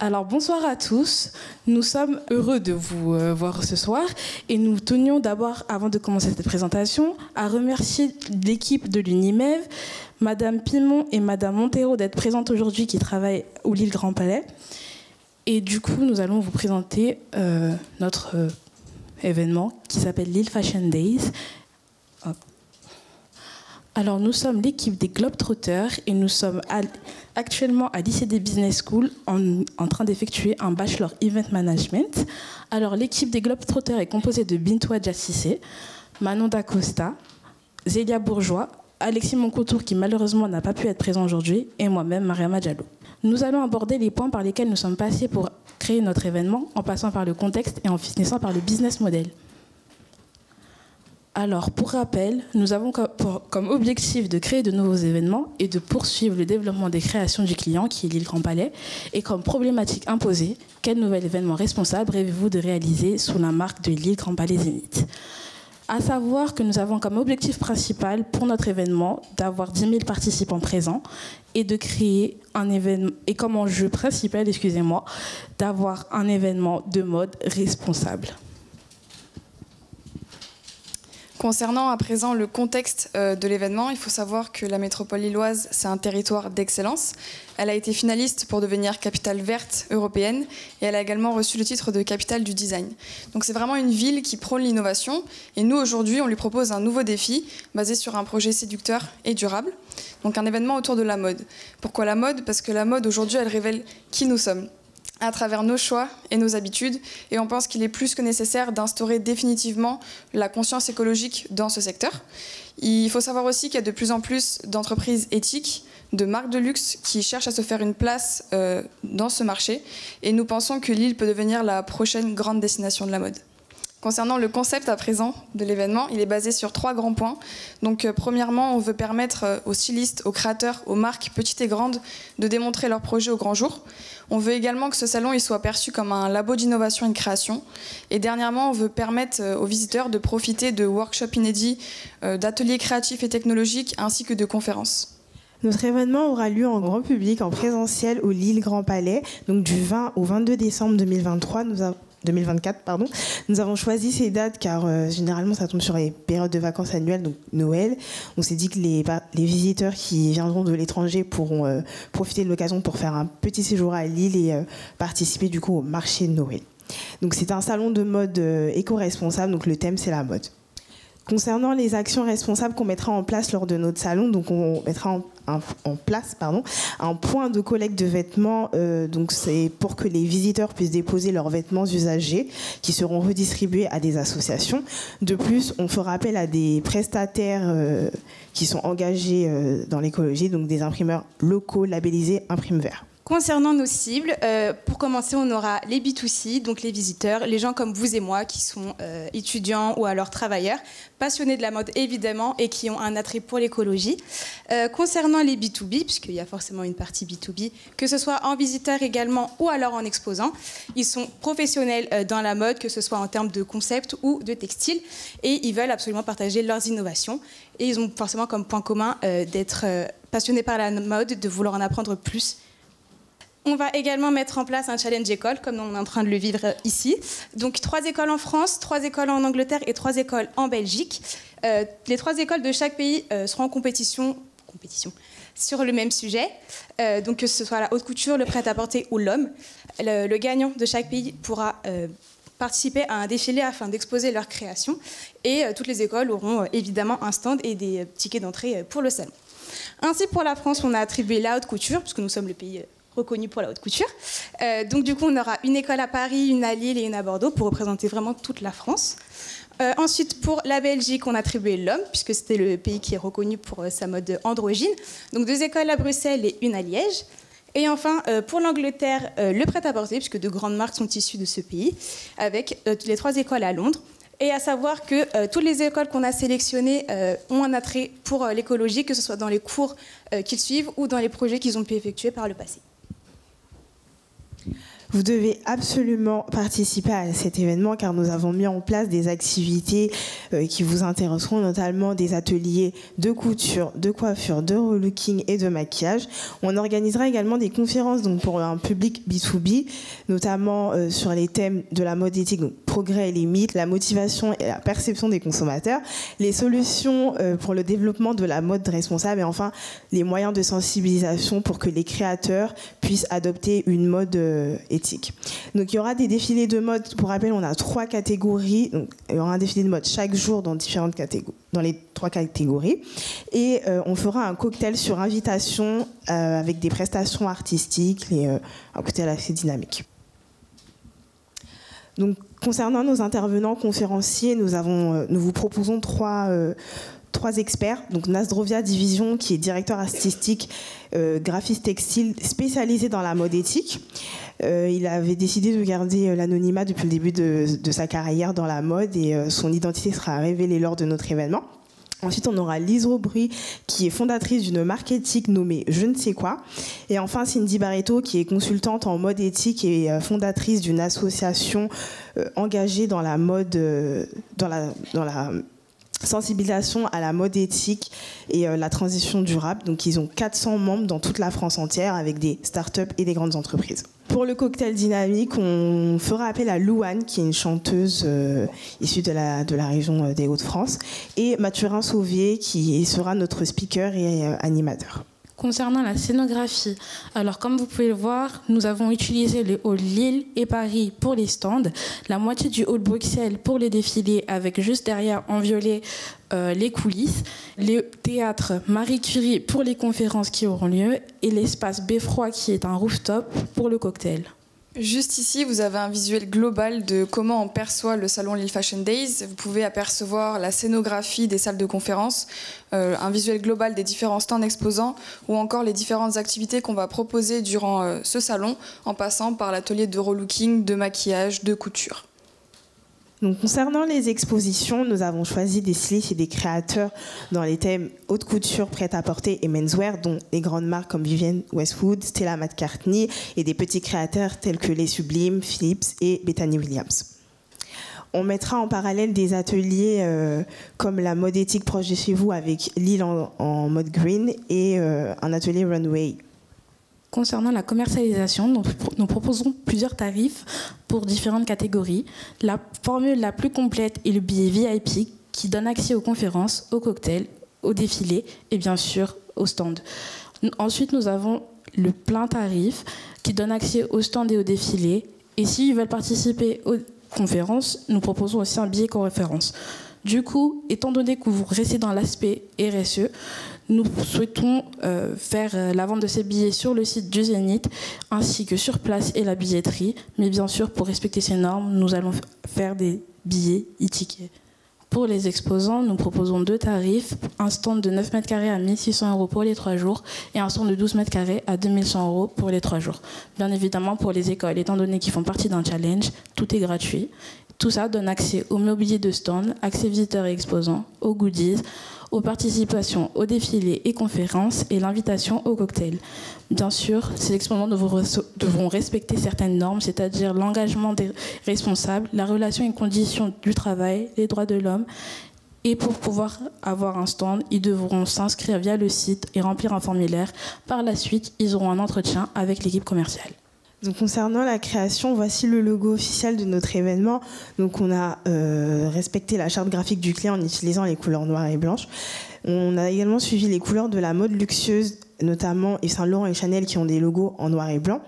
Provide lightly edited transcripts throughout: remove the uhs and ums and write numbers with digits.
Alors bonsoir à tous, nous sommes heureux de vous voir ce soir et nous tenions d'abord, avant de commencer cette présentation, à remercier l'équipe de l'Unimev, Madame Pimon et Madame Montero d'être présentes aujourd'hui qui travaillent au Lille Grand Palais. Et du coup, nous allons vous présenter notre événement qui s'appelle Lille Fashion Days. Hop. Alors, nous sommes l'équipe des Globetrotters et nous sommes actuellement à l'ICD Business School en train d'effectuer un Bachelor Event Management. Alors, l'équipe des Globetrotters est composée de Bintou Adjassissé, Manon Dacosta, Zélia Bourgeois, Alexis Moncotour qui malheureusement n'a pas pu être présent aujourd'hui et moi-même, Mariama Diallo. Nous allons aborder les points par lesquels nous sommes passés pour créer notre événement en passant par le contexte et en finissant par le business model. Alors, pour rappel, nous avons comme objectif de créer de nouveaux événements et de poursuivre le développement des créations du client, qui est Lille Grand Palais, et comme problématique imposée, quel nouvel événement responsable rêvez-vous de réaliser sous la marque de Lille Grand Palais Zénith ? À savoir que nous avons comme objectif principal pour notre événement d'avoir 10 000 participants présents et de créer un événement, et comme enjeu principal, d'avoir un événement de mode responsable. Concernant à présent le contexte de l'événement, il faut savoir que la métropole lilloise, c'est un territoire d'excellence. Elle a été finaliste pour devenir capitale verte européenne et elle a également reçu le titre de capitale du design. Donc c'est vraiment une ville qui prône l'innovation et nous aujourd'hui on lui propose un nouveau défi basé sur un projet séducteur et durable. Donc un événement autour de la mode. Pourquoi la mode ? Parce que la mode aujourd'hui elle révèle qui nous sommes à travers nos choix et nos habitudes, et on pense qu'il est plus que nécessaire d'instaurer définitivement la conscience écologique dans ce secteur. Il faut savoir aussi qu'il y a de plus en plus d'entreprises éthiques, de marques de luxe qui cherchent à se faire une place dans ce marché, et nous pensons que Lille peut devenir la prochaine grande destination de la mode. Concernant le concept à présent de l'événement, il est basé sur 3 grands points. Donc premièrement, on veut permettre aux stylistes, aux créateurs, aux marques petites et grandes de démontrer leurs projets au grand jour. On veut également que ce salon il soit perçu comme un labo d'innovation et de création. Et dernièrement, on veut permettre aux visiteurs de profiter de workshops inédits, d'ateliers créatifs et technologiques ainsi que de conférences. Notre événement aura lieu en grand public, en présentiel au Lille Grand Palais, donc du 20 au 22 décembre 2024. Nous avons choisi ces dates car généralement ça tombe sur les périodes de vacances annuelles, donc Noël. On s'est dit que les visiteurs qui viendront de l'étranger pourront profiter de l'occasion pour faire un petit séjour à Lille et participer du coup au marché de Noël. Donc c'est un salon de mode éco-responsable, donc le thème c'est la mode. Concernant les actions responsables qu'on mettra en place lors de notre salon, donc on mettra en place un point de collecte de vêtements. Donc c'est pour que les visiteurs puissent déposer leurs vêtements usagés qui seront redistribués à des associations. De plus, on fera appel à des prestataires qui sont engagés dans l'écologie, donc des imprimeurs locaux labellisés Imprime Vert. Concernant nos cibles, pour commencer, on aura les B2C, donc les visiteurs, les gens comme vous et moi qui sont étudiants ou alors travailleurs, passionnés de la mode évidemment et qui ont un attrait pour l'écologie. Concernant les B2B, puisqu'il y a forcément une partie B2B, que ce soit en visiteur également ou alors en exposant, ils sont professionnels dans la mode, que ce soit en termes de concept ou de textile, et ils veulent absolument partager leurs innovations. Et ils ont forcément comme point commun d'être passionnés par la mode, de vouloir en apprendre plus. On va également mettre en place un challenge école, comme on est en train de le vivre ici. Donc 3 écoles en France, 3 écoles en Angleterre et 3 écoles en Belgique. Les 3 écoles de chaque pays seront en compétition sur le même sujet. Donc que ce soit la haute couture, le prêt-à-porter ou l'homme. Le gagnant de chaque pays pourra participer à un défilé afin d'exposer leurs créations. Et toutes les écoles auront évidemment un stand et des tickets d'entrée pour le salon. Ainsi, pour la France, on a attribué la haute couture, puisque nous sommes le pays reconnu pour la haute couture. Donc du coup, on aura une école à Paris, une à Lille et une à Bordeaux pour représenter vraiment toute la France. Ensuite, pour la Belgique, on a attribué l'homme, puisque c'était le pays qui est reconnu pour sa mode androgyne. Donc 2 écoles à Bruxelles et une à Liège. Et enfin, pour l'Angleterre, le prêt-à-porter, puisque de grandes marques sont issues de ce pays, avec les 3 écoles à Londres. Et à savoir que toutes les écoles qu'on a sélectionnées ont un attrait pour l'écologie, que ce soit dans les cours qu'ils suivent ou dans les projets qu'ils ont pu effectuer par le passé. Vous devez absolument participer à cet événement car nous avons mis en place des activités qui vous intéresseront, notamment des ateliers de couture, de coiffure, de relooking et de maquillage. On organisera également des conférences donc pour un public B2B, notamment sur les thèmes de la mode éthique, donc progrès et limites, la motivation et la perception des consommateurs, les solutions pour le développement de la mode responsable et enfin les moyens de sensibilisation pour que les créateurs puissent adopter une mode éthique. Donc il y aura des défilés de mode. Pour rappel, on a 3 catégories. Donc, il y aura un défilé de mode chaque jour dans différentes catégories, dans les 3 catégories. Et on fera un cocktail sur invitation avec des prestations artistiques et un cocktail assez dynamique. Donc concernant nos intervenants conférenciers, nous vous proposons 3 experts. Donc Nasdrovia Division, qui est directeur artistique, graphiste textile spécialisé dans la mode éthique. Il avait décidé de garder l'anonymat depuis le début de sa carrière dans la mode et son identité sera révélée lors de notre événement. Ensuite, on aura Lise Aubry, qui est fondatrice d'une marque éthique nommée Je ne sais quoi. Et enfin, Cindy Barreto, qui est consultante en mode éthique et fondatrice d'une association engagée dans la mode, dans la sensibilisation à la mode éthique et la transition durable. Donc ils ont 400 membres dans toute la France entière avec des startups et des grandes entreprises. Pour le cocktail dynamique, on fera appel à Louane, qui est une chanteuse issue de la région des Hauts-de-France, et Mathurin Sauvier, qui sera notre speaker et animateur. Concernant la scénographie, alors comme vous pouvez le voir, nous avons utilisé le hall Lille et Paris pour les stands, la moitié du hall Bruxelles pour les défilés avec juste derrière en violet les coulisses, le théâtre Marie Curie pour les conférences qui auront lieu et l'espace Beffroi qui est un rooftop pour le cocktail. Juste ici, vous avez un visuel global de comment on perçoit le salon Lille Fashion Days. Vous pouvez apercevoir la scénographie des salles de conférence, un visuel global des différents stands exposants ou encore les différentes activités qu'on va proposer durant ce salon en passant par l'atelier de relooking, de maquillage, de couture. Donc, concernant les expositions, nous avons choisi des stylistes et des créateurs dans les thèmes haute couture, prêt-à-porter et menswear, dont les grandes marques comme Vivienne Westwood, Stella McCartney et des petits créateurs tels que Les Sublimes, Philips et Bethany Williams. On mettra en parallèle des ateliers comme la mode éthique proche de chez vous avec Lille en mode green et un atelier runway. Concernant la commercialisation, nous proposons plusieurs tarifs pour différentes catégories. La formule la plus complète est le billet VIP qui donne accès aux conférences, aux cocktails, aux défilés et bien sûr aux stands. Ensuite, nous avons le plein tarif qui donne accès aux stands et aux défilés. Et s'ils veulent participer aux conférences, nous proposons aussi un billet conférence. Du coup, étant donné que vous restez dans l'aspect RSE, nous souhaitons faire la vente de ces billets sur le site du Zénith ainsi que sur place et la billetterie. Mais bien sûr, pour respecter ces normes, nous allons faire des billets e-tickets. Pour les exposants, nous proposons 2 tarifs, un stand de 9 mètres carrés à 1 600 € pour les 3 jours et un stand de 12 mètres carrés à 2 100 € pour les 3 jours. Bien évidemment, pour les écoles, étant donné qu'ils font partie d'un challenge, tout est gratuit. Tout ça donne accès au mobilier de stand, accès visiteurs et exposants, aux goodies, aux participations aux défilés et conférences et l'invitation au cocktail. Bien sûr, ces exposants devront respecter certaines normes, c'est-à-dire l'engagement des responsables, la relation et conditions du travail, les droits de l'homme. Et pour pouvoir avoir un stand, ils devront s'inscrire via le site et remplir un formulaire. Par la suite, ils auront un entretien avec l'équipe commerciale. Donc, concernant la création, voici le logo officiel de notre événement. Donc, on a respecté la charte graphique du client en utilisant les couleurs noires et blanches. On a également suivi les couleurs de la mode luxueuse, notamment Yves Saint Laurent et Chanel qui ont des logos en noir et blanc.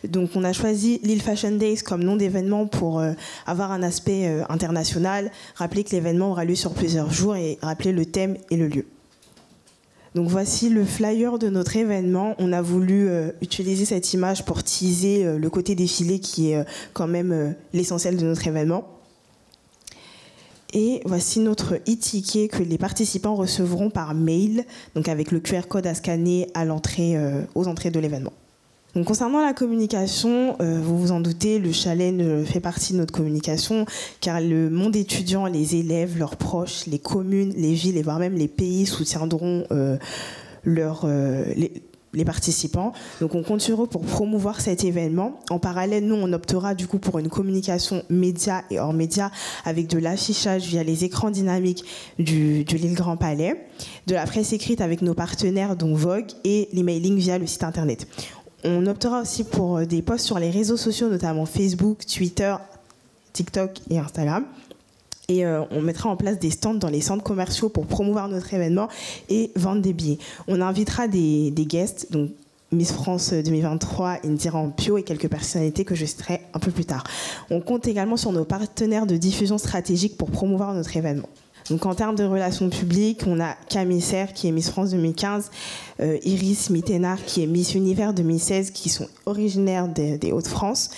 Donc, on a choisi Lille Fashion Days comme nom d'événement pour avoir un aspect international, rappeler que l'événement aura lieu sur plusieurs jours et rappeler le thème et le lieu. Donc voici le flyer de notre événement. On a voulu utiliser cette image pour teaser le côté défilé qui est quand même l'essentiel de notre événement. Et voici notre e-ticket que les participants recevront par mail, donc avec le QR code à scanner à l'entrée, aux entrées de l'événement. Donc, concernant la communication, vous vous en doutez, le challenge fait partie de notre communication car le monde étudiant, les élèves, leurs proches, les communes, les villes et voire même les pays soutiendront les participants. Donc on compte sur eux pour promouvoir cet événement. En parallèle, nous, on optera du coup pour une communication média et hors média avec de l'affichage via les écrans dynamiques du Lille Grand Palais, de la presse écrite avec nos partenaires dont Vogue et l'emailing via le site internet. On optera aussi pour des posts sur les réseaux sociaux, notamment Facebook, Twitter, TikTok et Instagram. Et on mettra en place des stands dans les centres commerciaux pour promouvoir notre événement et vendre des billets. On invitera des guests, donc Miss France 2023, Indira Ampio et quelques personnalités que je citerai un peu plus tard. On compte également sur nos partenaires de diffusion stratégique pour promouvoir notre événement. Donc en termes de relations publiques, on a Camille Serre qui est Miss France 2015, Iris Mittenard qui est Miss Univers 2016 qui sont originaires des Hauts-de-France,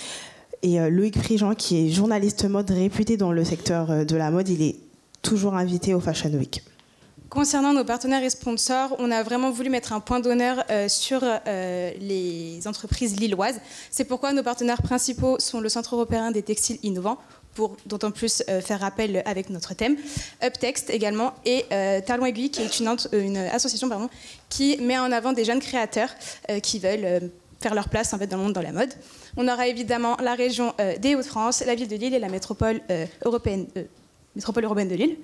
et Loïc Prigent qui est journaliste mode réputé dans le secteur de la mode. Il est toujours invité au Fashion Week. Concernant nos partenaires et sponsors, on a vraiment voulu mettre un point d'honneur sur les entreprises lilloises. C'est pourquoi nos partenaires principaux sont le Centre européen des textiles innovants, pour d'autant plus faire appel avec notre thème, Uptext également, et Talon Aiguille, qui est une association qui met en avant des jeunes créateurs qui veulent faire leur place en fait, dans le monde dans la mode. On aura évidemment la région des Hauts-de-France, la ville de Lille et la métropole européenne de Lille.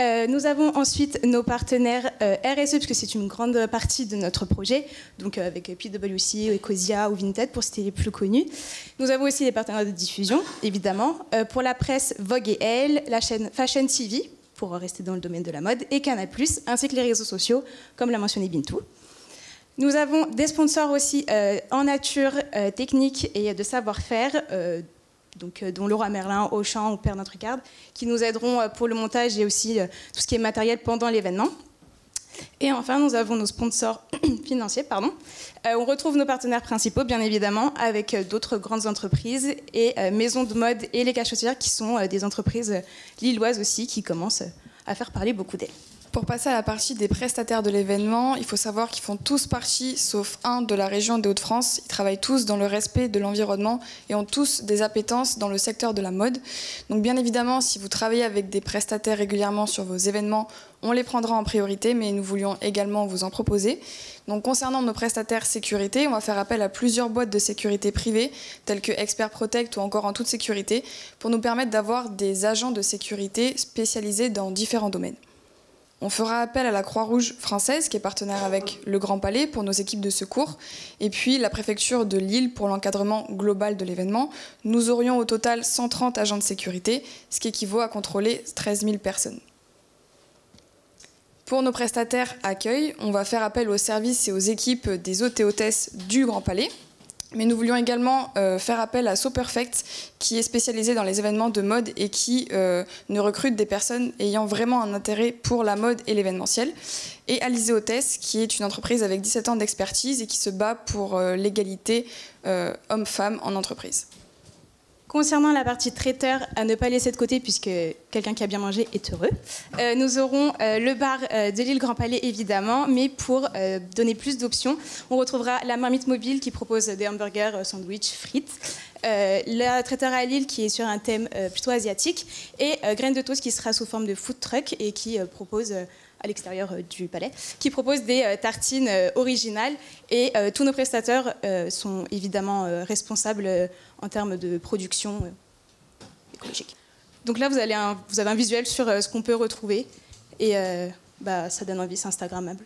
Nous avons ensuite nos partenaires RSE, puisque c'est une grande partie de notre projet, donc avec PwC, Ecosia ou Vinted, pour citer les plus connus. Nous avons aussi des partenaires de diffusion, évidemment. Pour la presse, Vogue et Elle, la chaîne Fashion TV, pour rester dans le domaine de la mode, et Canal+, ainsi que les réseaux sociaux, comme l'a mentionné Bintou. Nous avons des sponsors aussi en nature, technique et de savoir-faire, dont Laura Merlin, Auchan ou Pernod Ricard, qui nous aideront pour le montage et aussi tout ce qui est matériel pendant l'événement. Et enfin, nous avons nos sponsors financiers. On retrouve nos partenaires principaux, bien évidemment, avec d'autres grandes entreprises et maisons de mode et les cachetières, qui sont des entreprises lilloises aussi, qui commencent à faire parler beaucoup d'elles. Pour passer à la partie des prestataires de l'événement, il faut savoir qu'ils font tous partie, sauf un, de la région des Hauts-de-France. Ils travaillent tous dans le respect de l'environnement et ont tous des appétences dans le secteur de la mode. Donc bien évidemment, si vous travaillez avec des prestataires régulièrement sur vos événements, on les prendra en priorité, mais nous voulions également vous en proposer. Donc concernant nos prestataires sécurité, on va faire appel à plusieurs boîtes de sécurité privées, telles que Expert Protect ou encore En Toute Sécurité, pour nous permettre d'avoir des agents de sécurité spécialisés dans différents domaines. On fera appel à la Croix-Rouge française, qui est partenaire avec le Grand Palais pour nos équipes de secours, et puis la préfecture de Lille pour l'encadrement global de l'événement. Nous aurions au total 130 agents de sécurité, ce qui équivaut à contrôler 13 000 personnes. Pour nos prestataires accueil, on va faire appel aux services et aux équipes des hôtes et hôtesses du Grand Palais. Mais nous voulions également faire appel à So Perfect, qui est spécialisé dans les événements de mode et qui ne recrute des personnes ayant vraiment un intérêt pour la mode et l'événementiel. Et Alizé Hôtesse, qui est une entreprise avec 17 ans d'expertise et qui se bat pour l'égalité homme-femme en entreprise. Concernant la partie traiteur, à ne pas laisser de côté puisque quelqu'un qui a bien mangé est heureux, nous aurons le bar de Lille Grand Palais évidemment, mais pour donner plus d'options, on retrouvera la marmite mobile qui propose des hamburgers, sandwichs, frites, la traiteur à Lille qui est sur un thème plutôt asiatique et Graines de Toast qui sera sous forme de food truck et qui propose à l'extérieur du palais, qui propose des tartines originales et tous nos prestataires sont évidemment responsables en termes de production écologique. Donc là, vous avez un visuel sur ce qu'on peut retrouver et ça donne envie, c'est instagrammable.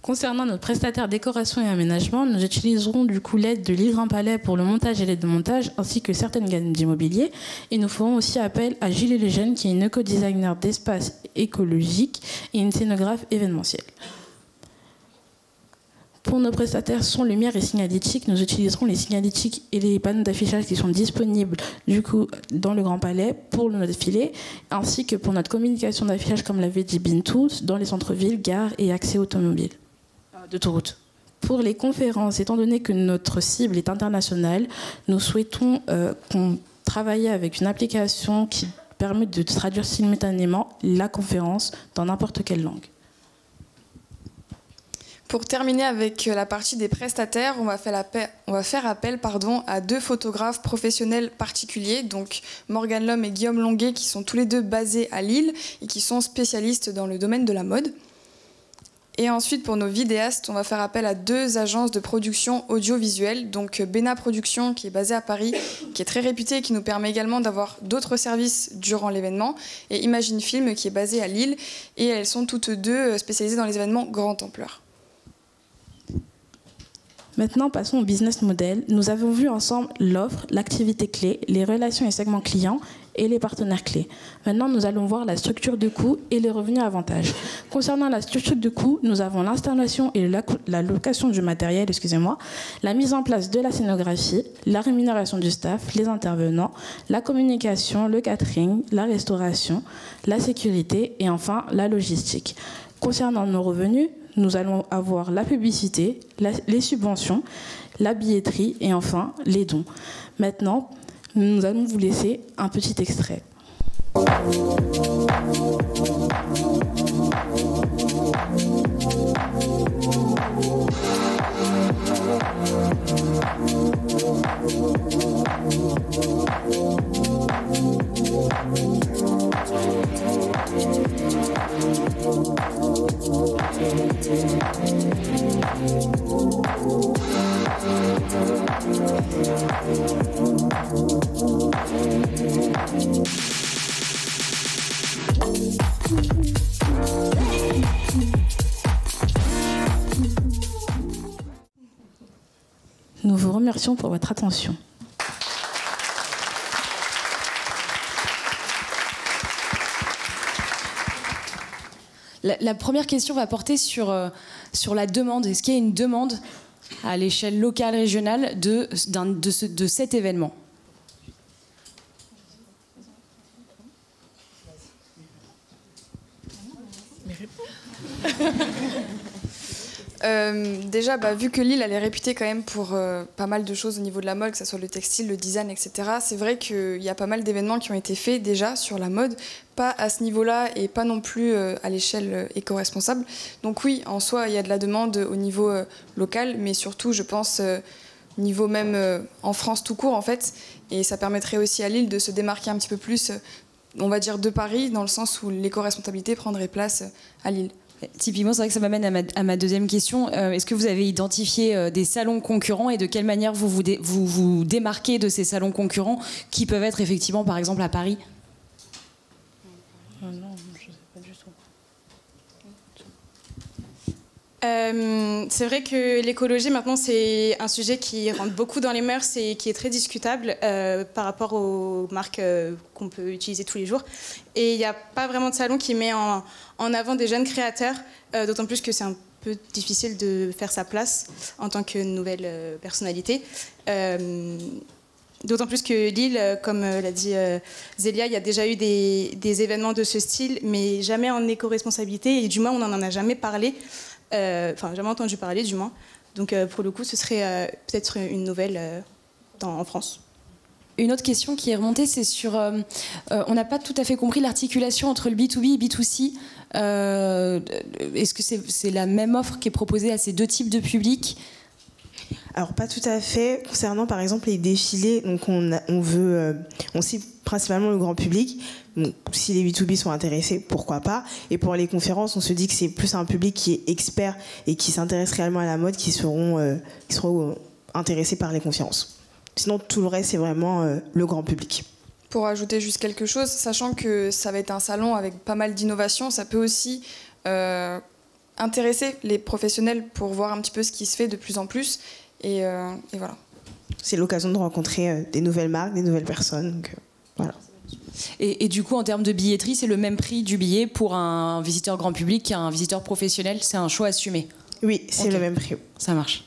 Concernant notre prestataire décoration et aménagement, nous utiliserons du coup l'aide de Lille Grand Palais pour le montage et l'aide de montage, ainsi que certaines gammes d'immobilier. Et nous ferons aussi appel à Gilles Lejeune, qui est une éco-designer d'espace écologique et une scénographe événementielle. Pour nos prestataires son, lumière et signalétique, nous utiliserons les signalétiques et les panneaux d'affichage qui sont disponibles du coup dans le Grand Palais pour notre défilé, ainsi que pour notre communication d'affichage, comme l'avait dit Bintou, dans les centres-villes, gares et accès automobiles d'autoroute. Pour les conférences, étant donné que notre cible est internationale, nous souhaitons travailler avec une application qui permet de traduire simultanément la conférence dans n'importe quelle langue. Pour terminer avec la partie des prestataires, on va faire appel à deux photographes professionnels particuliers, donc Morgane Lhomme et Guillaume Longuet, qui sont tous les deux basés à Lille et qui sont spécialistes dans le domaine de la mode. Et ensuite, pour nos vidéastes, on va faire appel à 2 agences de production audiovisuelle. Donc Bena Productions, qui est basée à Paris, qui est très réputée et qui nous permet également d'avoir d'autres services durant l'événement. Et Imagine Film, qui est basée à Lille. Et elles sont toutes 2 spécialisées dans les événements grande ampleur. Maintenant, passons au business model. Nous avons vu ensemble l'offre, l'activité clé, les relations et segments clients et les partenaires clés. Maintenant, nous allons voir la structure de coût et les revenus avantages. Concernant la structure de coût, nous avons l'installation et la location du matériel, la mise en place de la scénographie, la rémunération du staff, les intervenants, la communication, le catering, la restauration, la sécurité et enfin la logistique. Concernant nos revenus, nous allons avoir la publicité, les subventions, la billetterie et enfin les dons. Maintenant, nous allons vous laisser un petit extrait. Nous vous remercions pour votre attention. La première question va porter sur la demande. Est-ce qu'il y a une demande à l'échelle locale, régionale de cet événement ? Déjà, vu que Lille elle est réputée quand même pour pas mal de choses au niveau de la mode, que ce soit le textile, le design, etc., c'est vrai qu'il y a pas mal d'événements qui ont été faits déjà sur la mode, pas à ce niveau-là et pas non plus à l'échelle éco-responsable. Donc oui, en soi, il y a de la demande au niveau local, mais surtout, je pense, au niveau même en France tout court, en fait. Et ça permettrait aussi à Lille de se démarquer un petit peu plus, on va dire, de Paris, dans le sens où l'éco-responsabilité prendrait place à Lille. Typiquement, c'est vrai que ça m'amène à ma deuxième question. Est-ce que vous avez identifié des salons concurrents et de quelle manière vous démarquez de ces salons concurrents qui peuvent être effectivement, par exemple, à Paris ? Non, je ne sais pas du tout. C'est vrai que l'écologie, maintenant, c'est un sujet qui rentre beaucoup dans les mœurs et qui est très discutable par rapport aux marques qu'on peut utiliser tous les jours. Et il n'y a pas vraiment de salon qui met en avant des jeunes créateurs, d'autant plus que c'est un peu difficile de faire sa place en tant que nouvelle personnalité. D'autant plus que Lille, comme l'a dit Zélia, il y a déjà eu des événements de ce style, mais jamais en éco-responsabilité, et du moins on n'en a jamais parlé. Jamais entendu parler du moins. Donc pour le coup, ce serait peut-être une nouvelle en France. Une autre question qui est remontée, c'est sur... on n'a pas tout à fait compris l'articulation entre le B2B et B2C. Est-ce que c'est la même offre qui est proposée à ces 2 types de publics ? Alors pas tout à fait. Concernant par exemple les défilés, donc on cible principalement le grand public. Donc, si les B2B sont intéressés, pourquoi pas. Et pour les conférences, on se dit que c'est plus un public qui est expert et qui s'intéresse réellement à la mode qui seront intéressés par les conférences. Sinon, tout le reste, c'est vraiment le grand public. Pour ajouter juste quelque chose, sachant que ça va être un salon avec pas mal d'innovations, ça peut aussi intéresser les professionnels pour voir un petit peu ce qui se fait de plus en plus. Et voilà. C'est l'occasion de rencontrer des nouvelles marques, des nouvelles personnes. Donc, voilà. Et du coup, en termes de billetterie, c'est le même prix du billet pour un visiteur grand public qu'un visiteur professionnel. C'est un choix assumé. Oui, c'est le même prix. Ça marche.